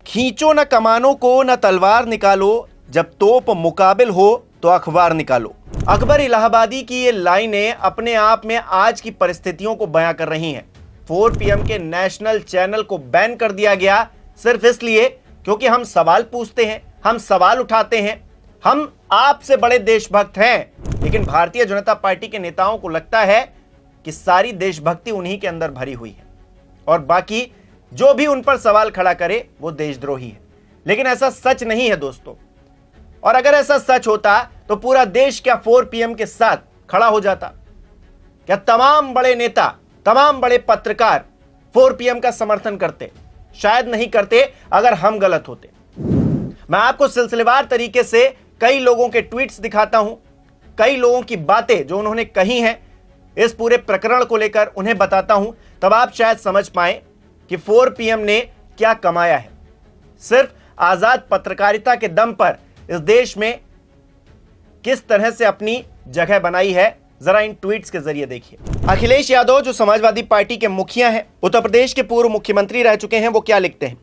खींचो न कमानों को न तलवार निकालो, जब तोप मुकाबिल हो तो अखबार निकालो। अकबर इलाहाबादी की ये लाइनें अपने आप में आज की परिस्थितियों को बयां कर रही हैं। 4 PM के नेशनल चैनल को बैन कर दिया गया सिर्फ इसलिए क्योंकि हम सवाल पूछते हैं, हम सवाल उठाते हैं, हम आपसे बड़े देशभक्त हैं। लेकिन भारतीय जनता पार्टी के नेताओं को लगता है कि सारी देशभक्ति उन्हीं के अंदर भरी हुई है और बाकी जो भी उन पर सवाल खड़ा करे वो देशद्रोही है। लेकिन ऐसा सच नहीं है दोस्तों, और अगर ऐसा सच होता तो पूरा देश क्या 4 PM के साथ खड़ा हो जाता? क्या तमाम बड़े नेता, तमाम बड़े पत्रकार 4 PM का समर्थन करते? शायद नहीं करते अगर हम गलत होते। मैं आपको सिलसिलेवार तरीके से कई लोगों के ट्वीट्स दिखाता हूं, कई लोगों की बातें जो उन्होंने कही हैं इस पूरे प्रकरण को लेकर उन्हें बताता हूं, तब आप शायद समझ पाएं कि 4 PM ने क्या कमाया है। सिर्फ आजाद पत्रकारिता के दम पर इस देश में किस तरह से अपनी जगह बनाई है, जरा इन ट्वीट्स के जरिए देखिए। अखिलेश यादव जो समाजवादी पार्टी के मुखिया हैं, उत्तर प्रदेश के पूर्व मुख्यमंत्री रह चुके हैं, वो क्या लिखते हैं?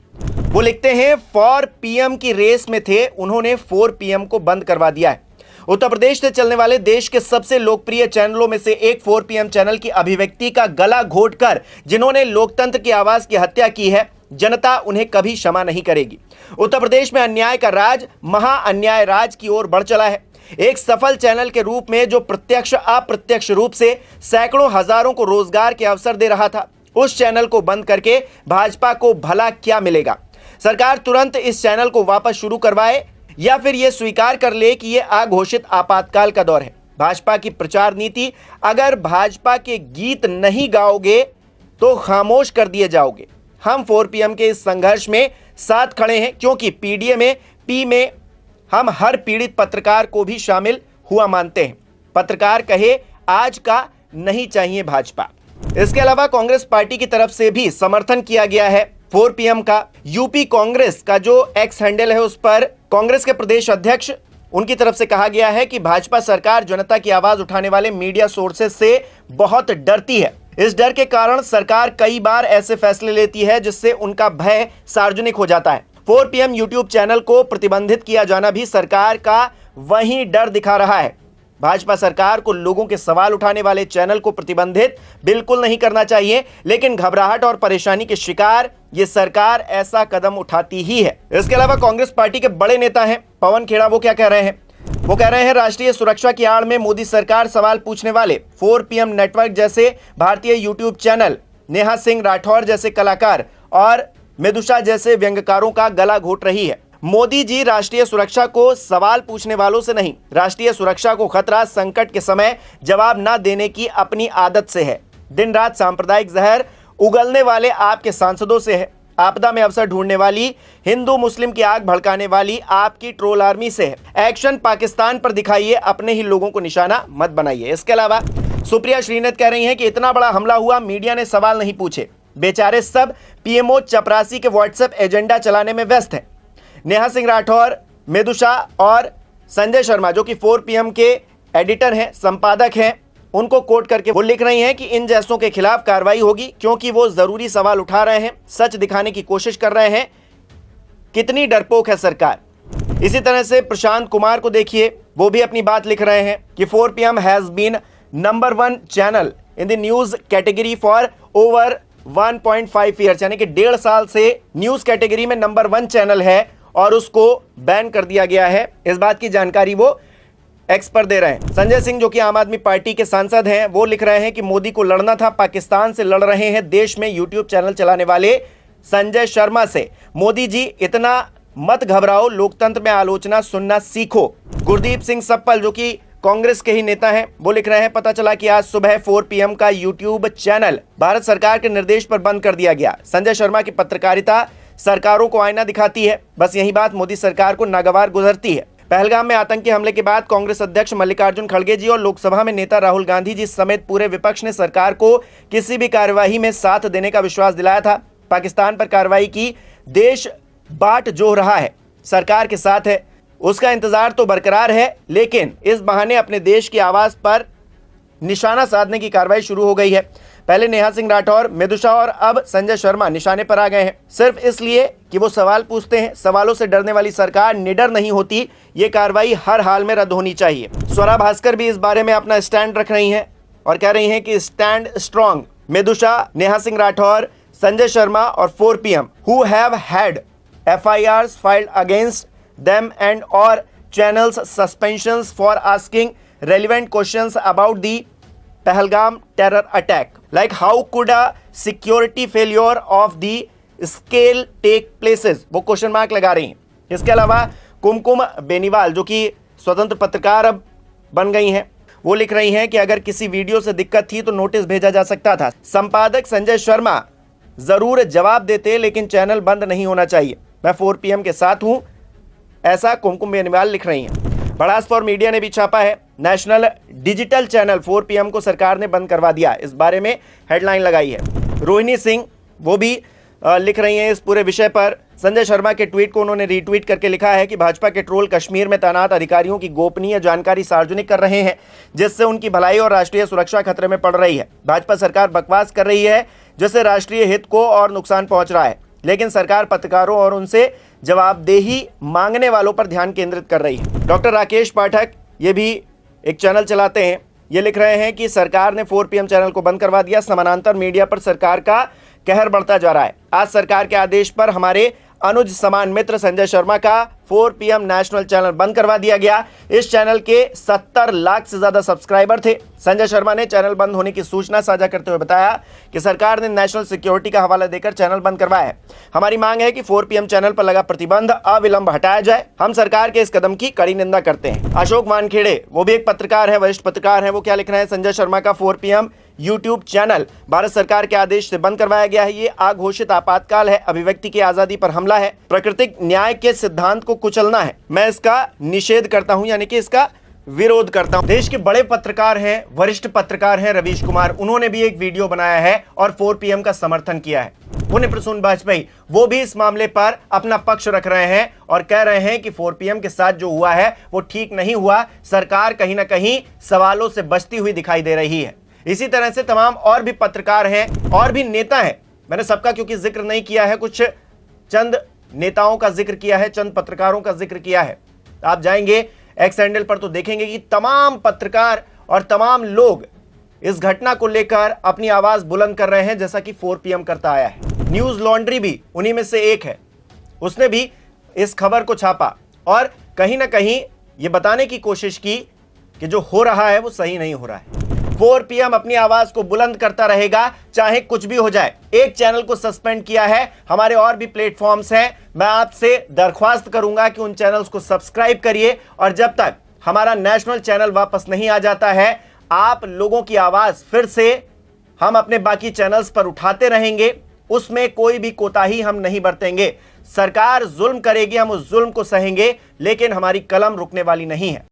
वो लिखते हैं 4 PM की रेस में थे, उन्होंने 4 PM को बंद करवा दिया है। उत्तर प्रदेश से चलने वाले देश के सबसे लोकप्रिय चैनलों में से एक 4 PM चैनल की अभिव्यक्ति का गला घोटकर जिन्होंने लोकतंत्र की आवाज की हत्या की है, जनता उन्हें कभी क्षमा नहीं करेगी। उत्तर प्रदेश में अन्याय का राज महा अन्याय राज की ओर बढ़ चला है। एक सफल चैनल के रूप में जो प्रत्यक्ष अप्रत्यक्ष रूप से सैकड़ों हजारों को रोजगार के अवसर दे रहा था, उस चैनल को बंद करके भाजपा को भला क्या मिलेगा? सरकार तुरंत इस चैनल को वापस शुरू करवाए या फिर यह स्वीकार कर ले कि यह अघोषित आपातकाल का दौर है। भाजपा की प्रचार नीति, अगर भाजपा के गीत नहीं गाओगे तो खामोश कर दिए जाओगे। हम 4 PM के इस संघर्ष में साथ खड़े हैं क्योंकि PDA में P में हम हर पीड़ित पत्रकार को भी शामिल हुआ मानते हैं। पत्रकार कहे आज का नहीं चाहिए भाजपा। इसके अलावा कांग्रेस पार्टी की तरफ से भी समर्थन किया गया है 4 PM का। यूपी कांग्रेस का जो एक्स हैंडल है उस पर कांग्रेस के प्रदेश अध्यक्ष, उनकी तरफ से कहा गया है कि भाजपा सरकार जनता की आवाज उठाने वाले मीडिया सोर्सेज से बहुत डरती है। इस डर के कारण सरकार कई बार ऐसे फैसले लेती है जिससे उनका भय सार्वजनिक हो जाता है। 4 PM यूट्यूब चैनल को प्रतिबंधित किया जाना भी सरकार का वही डर दिखा रहा है। भाजपा सरकार को लोगों के सवाल उठाने वाले चैनल को प्रतिबंधित बिल्कुल नहीं करना चाहिए, लेकिन घबराहट और परेशानी के शिकार ये सरकार ऐसा कदम उठाती ही है। इसके अलावा कांग्रेस पार्टी के बड़े नेता हैं पवन खेड़ा, वो क्या कह रहे हैं? वो कह रहे हैं राष्ट्रीय सुरक्षा की आड़ में मोदी सरकार सवाल पूछने वाले 4 PM नेटवर्क जैसे भारतीय यूट्यूब चैनल, नेहा सिंह राठौर जैसे कलाकार और मेदुषा जैसे व्यंग्यकारों का गला घोट रही है। मोदी जी राष्ट्रीय सुरक्षा को सवाल पूछने वालों से नहीं, राष्ट्रीय सुरक्षा को खतरा संकट के समय जवाब न देने की अपनी आदत से है। दिन रात सांप्रदायिक जहर उगलने वाले आपके सांसदों से है। आपदा में अवसर ढूंढने वाली, हिंदू मुस्लिम की आग भड़काने वाली आपकी ट्रोल आर्मी से है। एक्शन पाकिस्तान पर दिखाइए, अपने ही लोगों को निशाना मत बनाइए। इसके अलावा सुप्रिया श्रीनाथ कह रही हैं कि इतना बड़ा हमला हुआ, मीडिया ने सवाल नहीं पूछे, बेचारे सब PMO चपरासी के व्हाट्सएप एजेंडा चलाने में व्यस्त हैं। नेहा सिंह राठौर, मेदुषा और संजय शर्मा जो कि 4 PM के एडिटर हैं, संपादक हैं, उनको कोट करके वो लिख रही हैं कि इन जैसों के खिलाफ कार्रवाई होगी क्योंकि वो जरूरी सवाल उठा रहे हैं, सच दिखाने की कोशिश कर रहे हैं। कितनी डरपोक है सरकार। इसी तरह से प्रशांत कुमार को देखिए, वो भी अपनी बात लिख रहे हैं कि 4 PM has been number 1 channel in the news category for over 1.5 years, यानी कि 1.5 साल से न्यूज कैटेगरी में नंबर 1 चैनल है और उसको बैन कर दिया गया है। इस बात की जानकारी वो एक्स पर दे रहे हैं। संजय सिंह जो कि आम आदमी पार्टी के सांसद हैं, वो लिख रहे हैं कि मोदी को लड़ना था, पाकिस्तान से लड़ रहे हैं देश में यूट्यूब चैनल चलाने वाले संजय शर्मा से। मोदी जी इतना मत घबराओ, लोकतंत्र में आलोचना सुनना सीखो। गुरदीप सिंह सप्पल जो कि कांग्रेस के ही नेता हैं, वो लिख रहे हैं पता चला कि आज सुबह 4 PM का यूट्यूब चैनल भारत सरकार के निर्देश पर बंद कर दिया गया। संजय शर्मा की पत्रकारिता सरकारों को आईना दिखाती है, बस यही बात मोदी सरकार को नागवार गुजरती है। पहलगाम में आतंकी हमले के बाद कांग्रेस अध्यक्ष मल्लिकार्जुन खड़गे जी और लोकसभा में नेता राहुल गांधी जी समेत पूरे विपक्ष ने सरकार को किसी भी कार्यवाही में साथ देने का विश्वास दिलाया था। पाकिस्तान पर कार्रवाई की देश बाट जोह रहा है, सरकार के साथ है, उसका इंतजार तो बरकरार है, लेकिन इस बहाने अपने देश की आवाज पर निशाना साधने की कार्रवाई शुरू हो गई है। पहले नेहा सिंह राठौर, मेदुषा और अब संजय शर्मा निशाने पर आ गए हैं, सिर्फ इसलिए कि वो सवाल पूछते हैं। सवालों से डरने वाली सरकार निडर नहीं होती। ये कार्रवाई हर हाल में रद्द होनी चाहिए। स्वरा भास्कर भी इस बारे में अपना स्टैंड रख रही हैं और कह रही हैं कि स्टैंड स्ट्रांग। मेदुषा, नेहा सिंह राठौर, संजय शर्मा और 4 PM who have had FIRs filed against them and or channels suspensions for asking relevant questions about the Pahalgam terror attack. Like how could a security failure of the scale take places? वो question mark लगा रही हैं। इसके अलावा कुमकुम बेनीवाल जो कि स्वतंत्र पत्रकार अब बन गई हैं, वो लिख रही हैं कि अगर किसी वीडियो से दिक्कत थी तो नोटिस भेजा जा सकता था। संपादक संजय शर्मा जरूर जवाब देते लेकिन चैनल बंद नहीं होना चाहिए। मैं 4 PM के साथ हूं, ऐसा कुमकुम बेनीवाल लिख रही हैं। भड़ास फॉर मीडिया ने भी छापा है। नेशनल डिजिटल चैनल 4 PM को सरकार ने बंद करवा दिया, इस बारे में हेडलाइन लगाई है। रोहिणी सिंह वो भी लिख रही हैं इस पूरे विषय पर। संजय शर्मा के ट्वीट को उन्होंने रीट्वीट करके लिखा है कि भाजपा के ट्रोल कश्मीर में तैनात अधिकारियों की गोपनीय जानकारी सार्वजनिक कर रहे हैं, जिससे उनकी भलाई और राष्ट्रीय सुरक्षा खतरे में पड़ रही है। भाजपा सरकार बकवास कर रही है, जिससे राष्ट्रीय हित को और नुकसान पहुंच रहा है, लेकिन सरकार पत्रकारों और उनसे जवाबदेही मांगने वालों पर ध्यान केंद्रित कर रही है। डॉक्टर राकेश पाठक ये भी एक चैनल चलाते हैं, ये लिख रहे हैं कि सरकार ने 4 PM चैनल को बंद करवा दिया। समानांतर मीडिया पर सरकार का कहर बढ़ता जा रहा है। आज सरकार के आदेश पर हमारे अनुज समान मित्र संजय शर्मा का 4 PM नेशनल चैनल बंद करवा दिया गया। इस चैनल के 70 लाख से ज्यादा सब्सक्राइबर थे। संजय शर्मा ने चैनल बंद होने की सूचना साझा करते हुए बताया कि सरकार ने नेशनल सिक्योरिटी का हवाला देकर चैनल बंद करवाया है। हमारी मांग है कि 4 PM चैनल पर लगा प्रतिबंध अविलंब हटाया जाए। हम सरकार के इस कदम की कड़ी निंदा करते हैं। अशोक वानखेड़े वो भी एक पत्रकार है, वरिष्ठ पत्रकार है, वो क्या लिख रहे हैं? संजय शर्मा का 4 PM यूट्यूब चैनल भारत सरकार के आदेश से बंद करवाया गया है। ये अघोषित आपातकाल है, अभिव्यक्ति की आजादी पर हमला है, प्राकृतिक न्याय के सिद्धांत को कुचलना है। मैं इसका निषेध करता हूं, यानी कि इसका विरोध करता हूं। देश के बड़े पत्रकार हैं, वरिष्ठ पत्रकार हैं रवीश कुमार, उन्होंने भी एक वीडियो बनाया है और 4 PM का समर्थन किया है। पुण्य प्रसून वाजपेयी वो भी इस मामले पर अपना पक्ष रख रहे हैं और कह रहे हैं कि 4 PM के साथ जो हुआ है वो ठीक नहीं हुआ। सरकार कहीं ना कहीं सवालों से बचती हुई दिखाई दे रही है। इसी तरह से तमाम और भी पत्रकार हैं और भी नेता हैं। मैंने सबका क्योंकि जिक्र नहीं किया है, कुछ चंद नेताओं का जिक्र किया है, चंद पत्रकारों का जिक्र किया है। आप जाएंगे एक्स हैंडल पर तो देखेंगे कि तमाम पत्रकार और तमाम लोग इस घटना को लेकर अपनी आवाज बुलंद कर रहे हैं, जैसा कि 4 PM करता आया है। न्यूज लॉन्ड्री भी उन्हीं में से एक है, उसने भी इस खबर को छापा और कहीं ना कहीं यह बताने की कोशिश की कि जो हो रहा है वो सही नहीं हो रहा है। 4 PM अपनी आवाज को बुलंद करता रहेगा, चाहे कुछ भी हो जाए। एक चैनल को सस्पेंड किया है, हमारे और भी प्लेटफॉर्म्स हैं। मैं आपसे दरख्वास्त करूंगा कि उन चैनल्स को सब्सक्राइब करिए और जब तक हमारा नेशनल चैनल वापस नहीं आ जाता है, आप लोगों की आवाज फिर से हम अपने बाकी चैनल्स पर उठाते रहेंगे। उसमें कोई भी कोताही हम नहीं बरतेंगे। सरकार जुल्म करेगी, हम उस जुल्म को सहेंगे, लेकिन हमारी कलम रुकने वाली नहीं है।